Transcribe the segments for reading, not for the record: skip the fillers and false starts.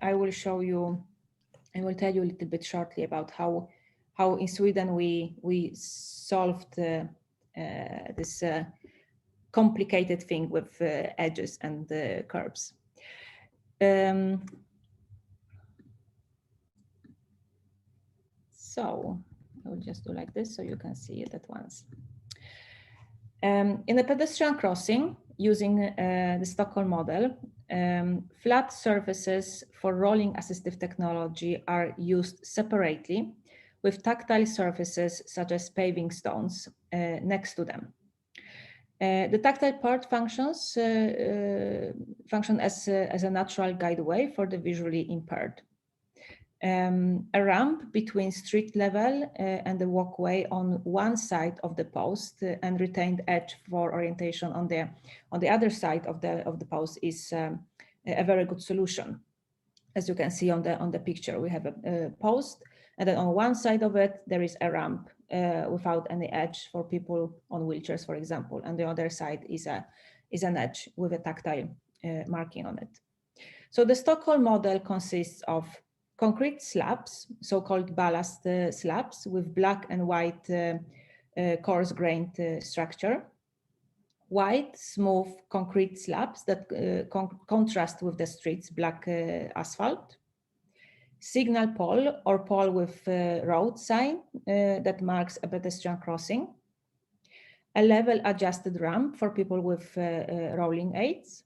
I will show you, I will tell you a little bit shortly about how in Sweden we solved this complicated thing with edges and curves. So I will just do like this so you can see it at once. In a pedestrian crossing, using the Stockholm model, flat surfaces for rolling assistive technology are used separately, with tactile surfaces such as paving stones next to them. The tactile part function as a natural guideway for the visually impaired. A ramp between street level and the walkway on one side of the post and retained edge for orientation on the other side of the post is a very good solution. As you can see on the picture, we have a post, and then on one side of it there is a ramp without any edge for people on wheelchairs, for example, and the other side is an edge with a tactile marking on it. So the Stockholm model consists of concrete slabs, so-called ballast slabs, with black and white coarse-grained structure, white, smooth concrete slabs that contrast with the street's black asphalt, signal pole or pole with road sign that marks a pedestrian crossing, a level adjusted ramp for people with rolling aids,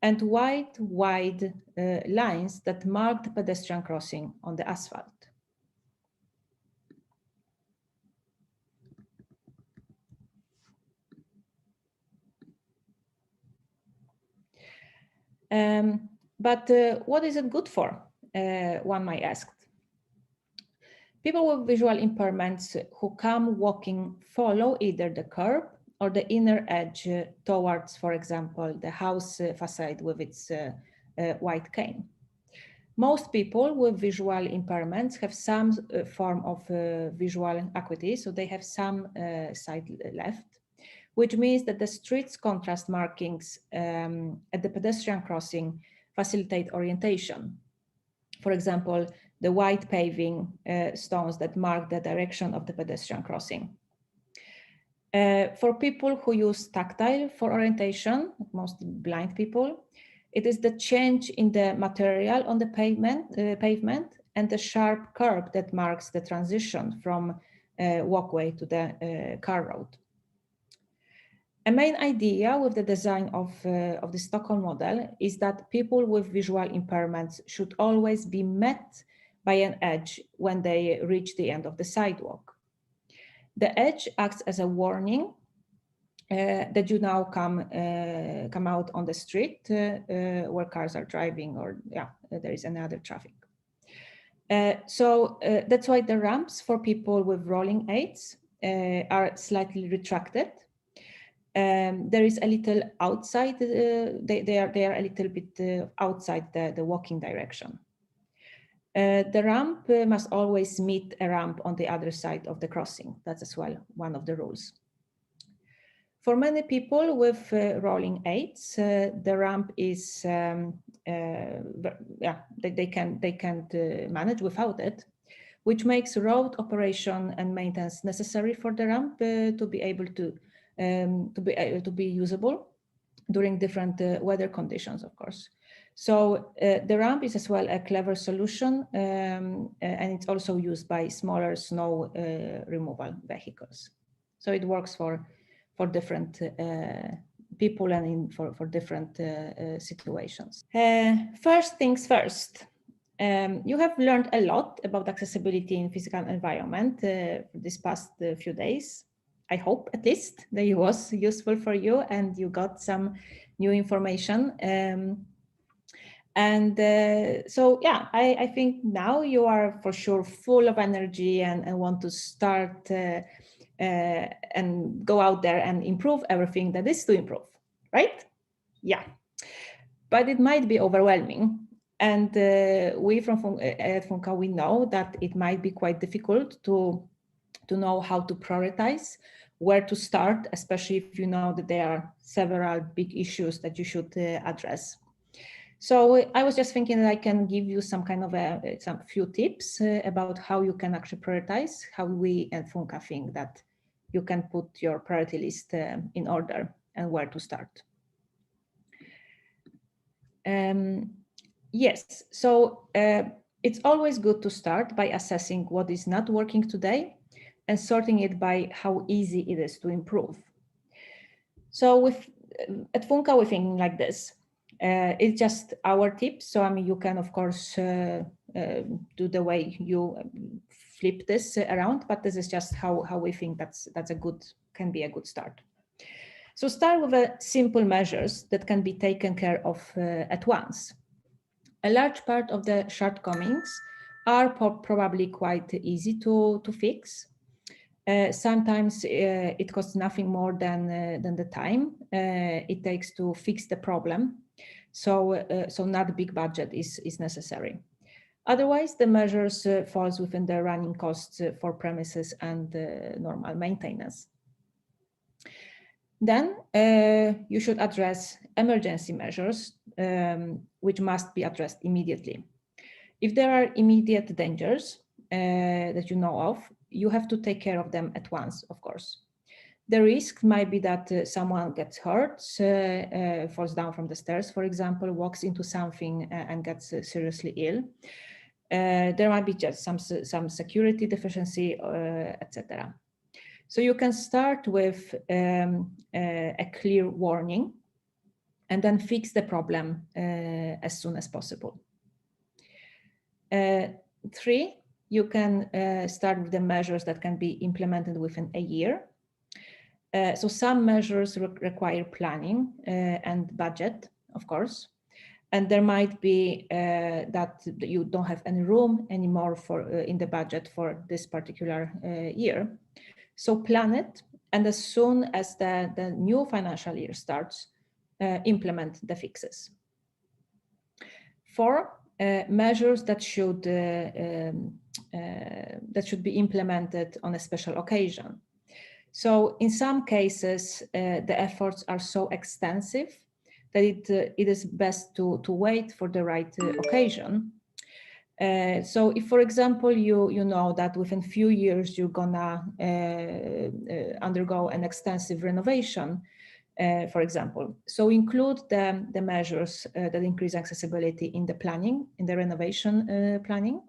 and wide lines that mark the pedestrian crossing on the asphalt. But what is it good for, one might ask? People with visual impairments who come walking follow either the curb or the inner edge towards, for example, the house facade with its white cane. Most people with visual impairments have some form of visual acuity, so they have some sight left, which means that the street's contrast markings at the pedestrian crossing facilitate orientation. For example, the white paving stones that mark the direction of the pedestrian crossing. For people who use tactile for orientation, mostly blind people, it is the change in the material on the pavement and the sharp curve that marks the transition from walkway to the car road. A main idea with the design of the Stockholm model is that people with visual impairments should always be met by an edge when they reach the end of the sidewalk. The edge acts as a warning that you now come out on the street where cars are driving, or there is another traffic. So that's why the ramps for people with rolling aids are slightly retracted. There is a little outside, they are a little bit outside the walking direction. The ramp must always meet a ramp on the other side of the crossing. That's as well one of the rules. For many people with rolling aids, the ramp is, they can't manage without it, which makes road operation and maintenance necessary for the ramp to be able to be usable during different weather conditions, of course. So the ramp is as well a clever solution, and it's also used by smaller snow removal vehicles. So it works for different people and for different situations. First things first. You have learned a lot about accessibility in physical environment this past few days. I hope at least that it was useful for you and you got some new information. So yeah, I think now you are for sure full of energy and want to start and go out there and improve everything that is to improve, right? Yeah, but it might be overwhelming. And we at Funka, we know that it might be quite difficult to know how to prioritize, where to start, especially if you know that there are several big issues that you should address. So I was just thinking that I can give you some kind of some few tips about how you can actually prioritize, how we at Funka think that you can put your priority list in order and where to start. Yes, so it's always good to start by assessing what is not working today and sorting it by how easy it is to improve. So at Funka, we think like this. It's just our tips. So I mean, you can of course do the way you flip this around, but this is just how we think that's can be a good start. So start with simple measures that can be taken care of at once. A large part of the shortcomings are probably quite easy to fix. Sometimes it costs nothing more than the time it takes to fix the problem. So not a big budget is necessary. Otherwise, the measures falls within the running costs for premises and normal maintenance. Then you should address emergency measures, which must be addressed immediately. If there are immediate dangers that you know of, you have to take care of them at once, of course. The risk might be that someone gets hurt, falls down from the stairs, for example, walks into something and gets seriously ill. There might be just some security deficiency, etc. So you can start with a clear warning and then fix the problem as soon as possible. 3, you can start with the measures that can be implemented within a year. So some measures require planning and budget, of course. And there might be that you don't have any room anymore for in the budget for this particular year. So plan it, and as soon as the new financial year starts, implement the fixes. 4, measures that should be implemented on a special occasion. So in some cases, the efforts are so extensive that it is best to wait for the right occasion. So if, for example, you know that within few years you're gonna undergo an extensive renovation, for example. So include the measures that increase accessibility in the planning, in the renovation planning.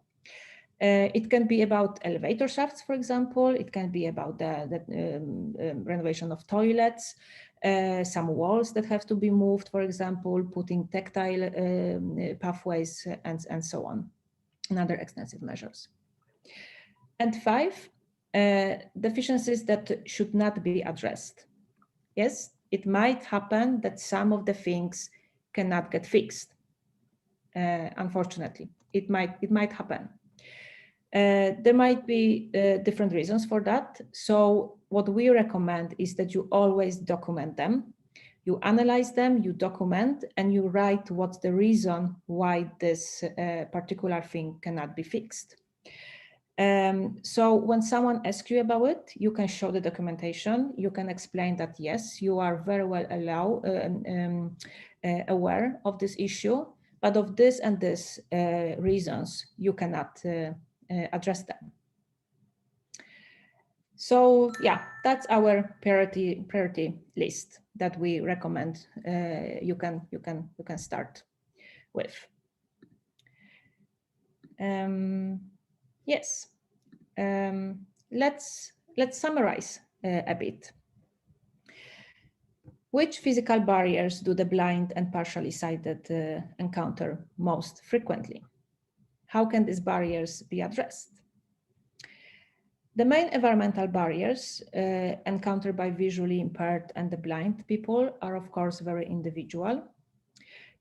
It can be about elevator shafts, for example. It can be about the renovation of toilets, some walls that have to be moved, for example, putting tactile pathways and so on, and other extensive measures. And 5, deficiencies that should not be addressed. Yes, it might happen that some of the things cannot get fixed. Unfortunately, it might happen. There might be different reasons for that. So what we recommend is that you always document them. You analyze them, you document, and you write what's the reason why this particular thing cannot be fixed. So when someone asks you about it, you can show the documentation. You can explain that, yes, you are very well aware of this issue, but of this and this reasons, you cannot address them. So yeah, that's our priority list that we recommend you can start with. Yes, let's summarize a bit. Which physical barriers do the blind and partially sighted encounter most frequently? How can these barriers be addressed? The main environmental barriers encountered by visually impaired and the blind people are, of course, very individual.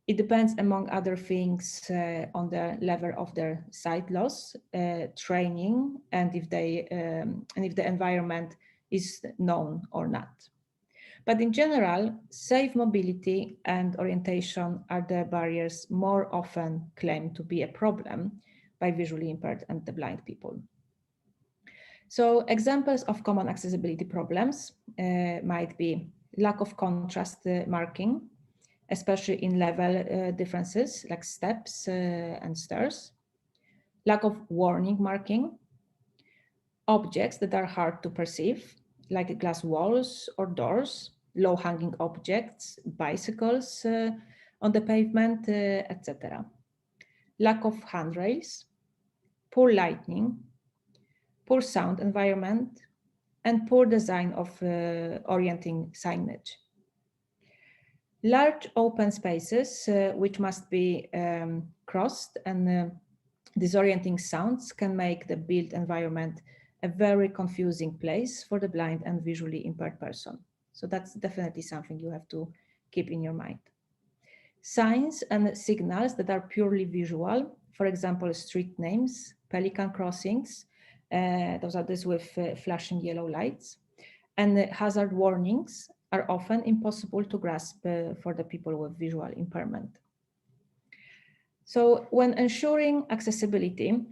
It depends, among other things, on the level of their sight loss, training, and if the environment is known or not. But in general, safe mobility and orientation are the barriers more often claimed to be a problem by visually impaired and the blind people. So examples of common accessibility problems might be lack of contrast marking, especially in level differences like steps and stairs. Lack of warning marking. Objects that are hard to perceive, like glass walls or doors, low-hanging objects, bicycles on the pavement, etc. Lack of handrails, poor lighting, poor sound environment, and poor design of orienting signage. Large open spaces, which must be crossed, and disorienting sounds can make the built environment a very confusing place for the blind and visually impaired person. So that's definitely something you have to keep in your mind. Signs and signals that are purely visual, for example, street names, pelican crossings, those are these with flashing yellow lights, and hazard warnings are often impossible to grasp for the people with visual impairment. So when ensuring accessibility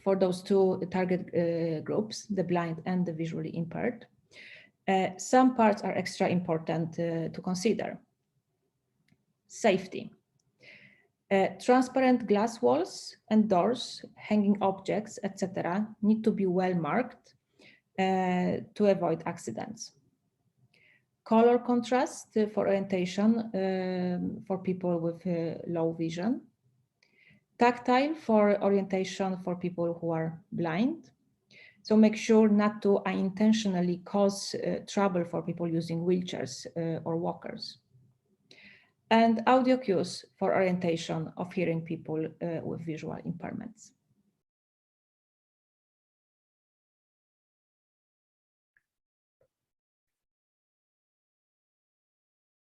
for those two target groups, the blind and the visually impaired, some parts are extra important to consider. Safety. Transparent glass walls and doors, hanging objects, etc. need to be well marked to avoid accidents. Color contrast for orientation for people with low vision. Tactile for orientation for people who are blind. So make sure not to unintentionally cause trouble for people using wheelchairs or walkers. And audio cues for orientation of hearing people with visual impairments.